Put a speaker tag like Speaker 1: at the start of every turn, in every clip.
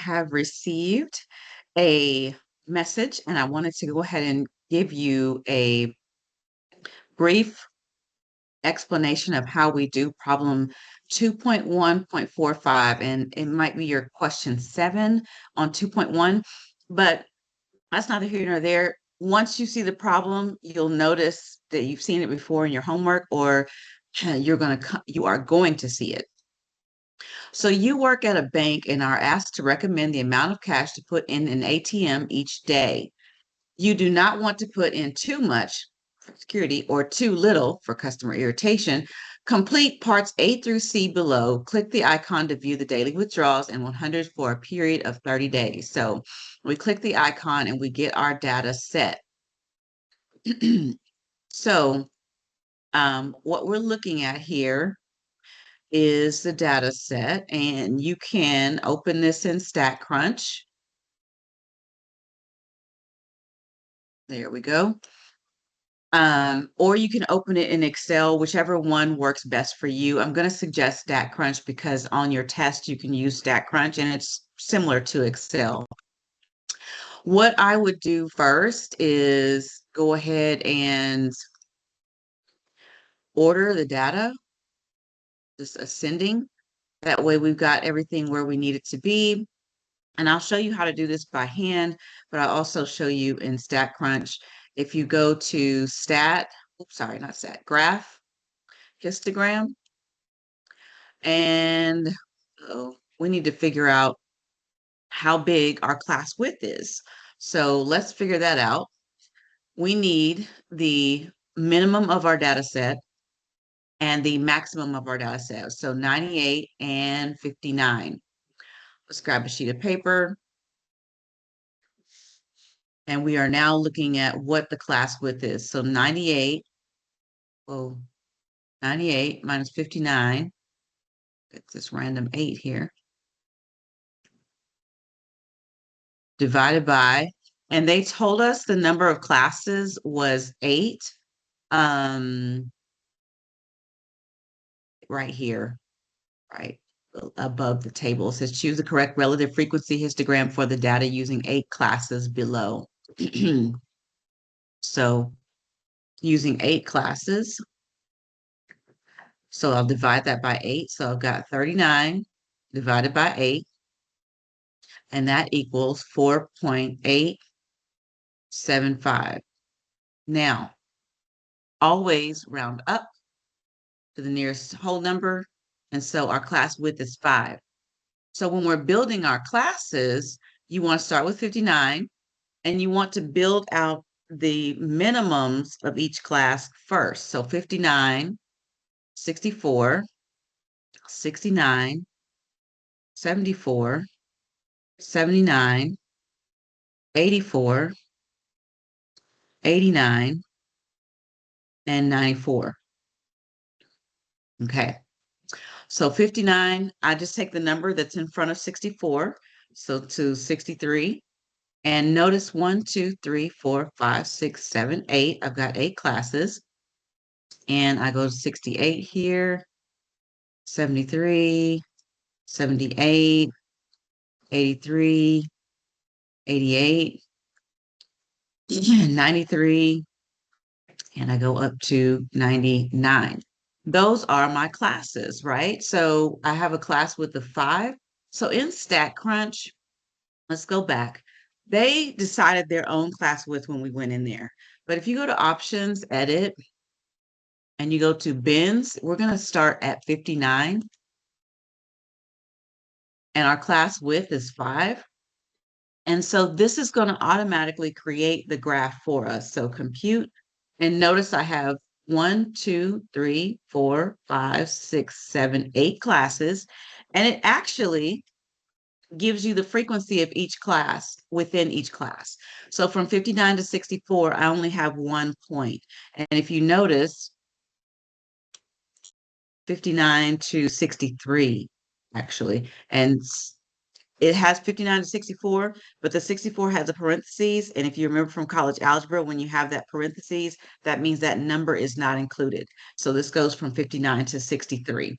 Speaker 1: have received a message and I wanted to go ahead and give you a brief explanation of how we do problem 2.1.45. And it might be your question 7 on 2.1, but that's neither here nor there. Once you see the problem, you'll notice that you've seen it before in your homework, or you are going to see it. So you work at a bank and are asked to recommend the amount of cash to put in an ATM each day. You do not want to put in too much for security or too little for customer irritation. Complete parts A through C below. Click the icon to view the daily withdrawals and 100 for a period of 30 days. So we click the icon and we get our data set. So what we're looking at here is the data set, and you can open this in StatCrunch. There we go. Or you can open it in Excel, whichever one works best for you. I'm going to suggest StatCrunch because on your test, you can use StatCrunch and it's similar to Excel. What I would do first is go ahead and order the data, just ascending. That way we've got everything where we need it to be. And I'll show you how to do this by hand, but I'll also show you in StatCrunch. If you go to graph, histogram, and we need to figure out how big our class width is. So let's figure that out. We need the minimum of our data set and the maximum of our data set. So 98 and 59. Let's grab a sheet of paper. And we are now looking at what the class width is. So 98 minus 59. It's this random 8 here. Divided by, and they told us the number of classes was 8. Right here, right above the table. It says choose the correct relative frequency histogram for the data using 8 classes below. So using 8 classes, so I'll divide that by 8. So I've got 39 divided by 8, and that equals 4.875. Now, always round up to the nearest whole number, and so our class width is 5. So when we're building our classes, you want to start with 59, and you want to build out the minimums of each class first. So 59, 64, 69, 74, 79, 84, 89, and 94. Okay. So 59, I just take the number that's in front of 64, so to 63. And notice 1, 2, 3, 4, 5, 6, 7, 8. I've got 8 classes. And I go to 68 here, 73, 78, 83, 88, 93, and I go up to 99. Those are my classes, right? So I have a class with the 5. So in StatCrunch, let's go back. They decided their own class width when we went in there. But if you go to Options, Edit, and you go to Bins, we're going to start at 59. And our class width is 5. And so this is going to automatically create the graph for us. So compute, and notice I have 1, 2, 3, 4, 5, 6, 7, 8 classes. And it actually gives you the frequency of each class within each class. So from 59 to 64, I only have 1 point. And if you notice, 59 to 63, actually, and it has 59 to 64, but the 64 has a parentheses. And if you remember from college algebra, when you have that parentheses, that means that number is not included. So this goes from 59 to 63.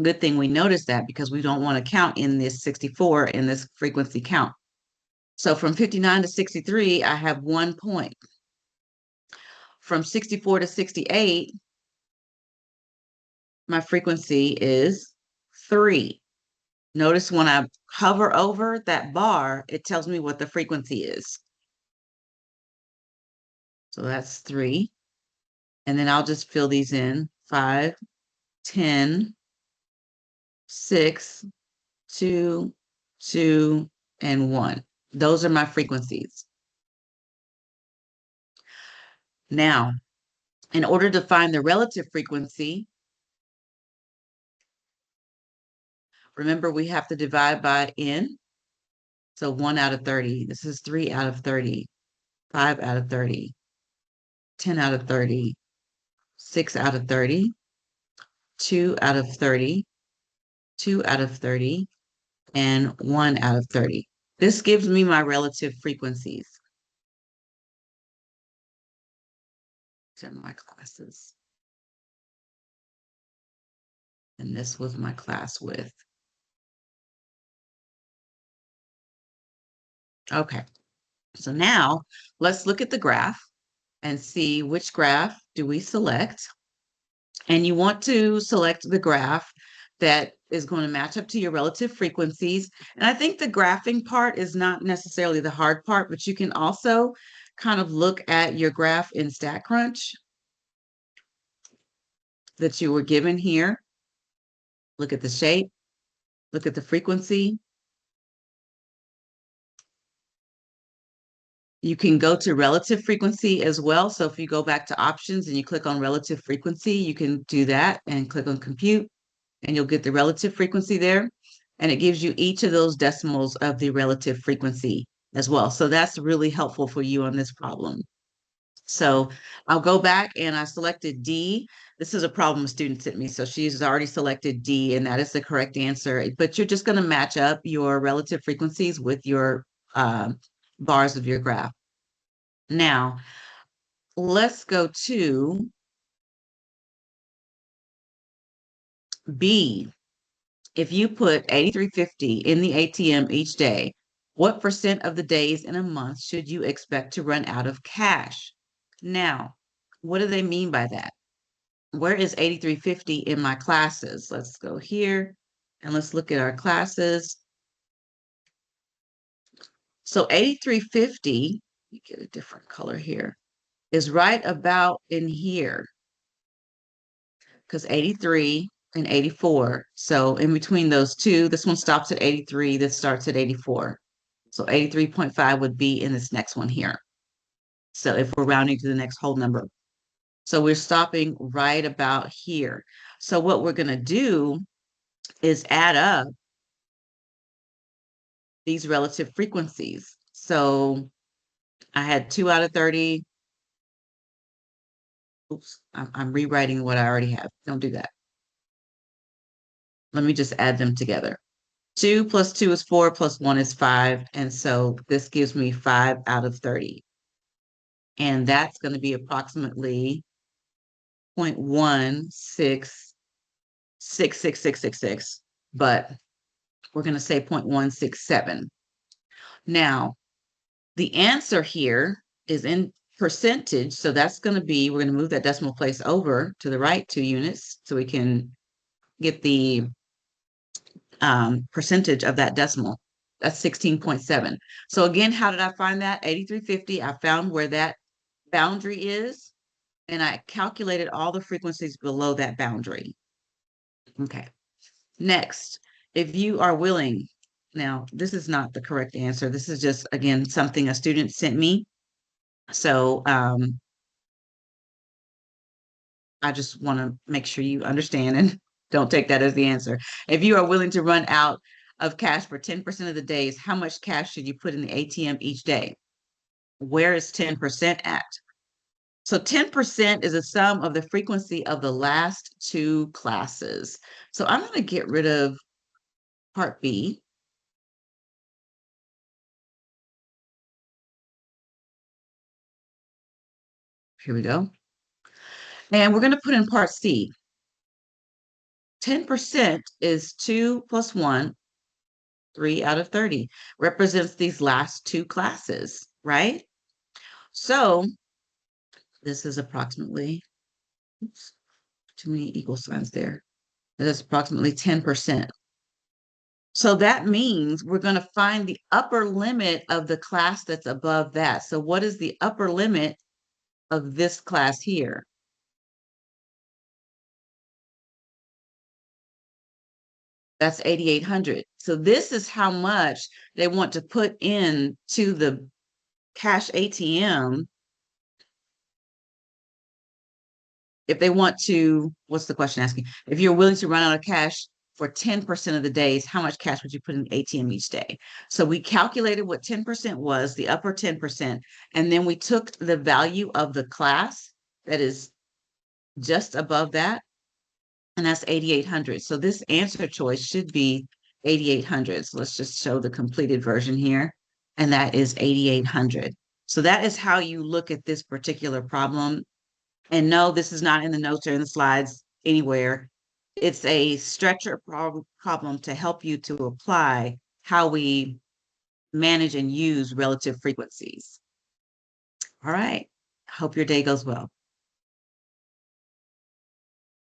Speaker 1: Good thing we noticed that because we don't want to count in this 64 in this frequency count. So from 59 to 63, I have 1 point. From 64 to 68, my frequency is 3. Notice when I hover over that bar, it tells me what the frequency is. So that's 3. And then I'll just fill these in 5, 10, 6, 2, 2, and 1. Those are my frequencies. Now, in order to find the relative frequency, remember we have to divide by n. So 1 out of 30. This is 3 out of 30, 5 out of 30, 10 out of 30, 6 out of 30, 2 out of 30, 2 out of 30, and 1 out of 30. This gives me my relative frequencies. These are my classes. And this was my class width. Okay, so now let's look at the graph and see which graph do we select. And you want to select the graph that is going to match up to your relative frequencies. And I think the graphing part is not necessarily the hard part, but you can also kind of look at your graph in StatCrunch that you were given here. Look at the shape, look at the frequency. You can go to relative frequency as well. So if you go back to options and you click on relative frequency, you can do that and click on compute and you'll get the relative frequency there. And it gives you each of those decimals of the relative frequency as well. So that's really helpful for you on this problem. So I'll go back and I selected D. This is a problem a student sent me. So she's already selected D and that is the correct answer. But you're just going to match up your relative frequencies with your bars of your graph. Now, let's go to B. If you put 8350 in the ATM each day, what percent of the days in a month should you expect to run out of cash? Now, what do they mean by that? Where is 8350 in my classes? Let's go here and let's look at our classes. So 8350, let me get a different color here, is right about in here because 83 and 84. So in between those two, this one stops at 83, this starts at 84. So 83.5 would be in this next one here. So if we're rounding to the next whole number. So we're stopping right about here. So what we're going to do is add up these relative frequencies. So I had 2 out of 30. Oops, I'm rewriting what I already have. Don't do that. Let me just add them together. 2 plus 2 is 4, plus 1 is 5. And so this gives me 5 out of 30. And that's going to be approximately 0.166666, but we're going to say 0.167. Now, the answer here is in percentage. So that's going to be, we're going to move that decimal place over to the right 2 units so we can get the percentage of that decimal. That's 16.7. So again, how did I find that? 8350, I found where that boundary is, and I calculated all the frequencies below that boundary. Okay. Next, if you are willing, now this is not the correct answer. This is just, again, something a student sent me. So I just want to make sure you understand and don't take that as the answer. If you are willing to run out of cash for 10% of the days, how much cash should you put in the ATM each day? Where is 10% at? So 10% is a sum of the frequency of the last 2 classes. So I'm going to get rid of part B. Here we go. And we're going to put in part C. 10% is 2 plus 1, 3 out of 30, represents these last two classes, right? So this is approximately, oops, too many equal signs there. That's approximately 10%. So that means we're going to find the upper limit of the class that's above that. So what is the upper limit of this class here? That's 8,800. So this is how much they want to put in to the cash ATM if they want to. What's the question asking? If you're willing to run out of cash for 10% of the days, how much cash would you put in the ATM each day? So we calculated what 10% was, the upper 10%, and then we took the value of the class that is just above that, and that's 8,800. So this answer choice should be 8,800. So let's just show the completed version here, and that is 8,800. So that is how you look at this particular problem. And no, this is not in the notes or in the slides anywhere. It's a stretcher problem to help you to apply how we manage and use relative frequencies. All right. Hope your day goes well.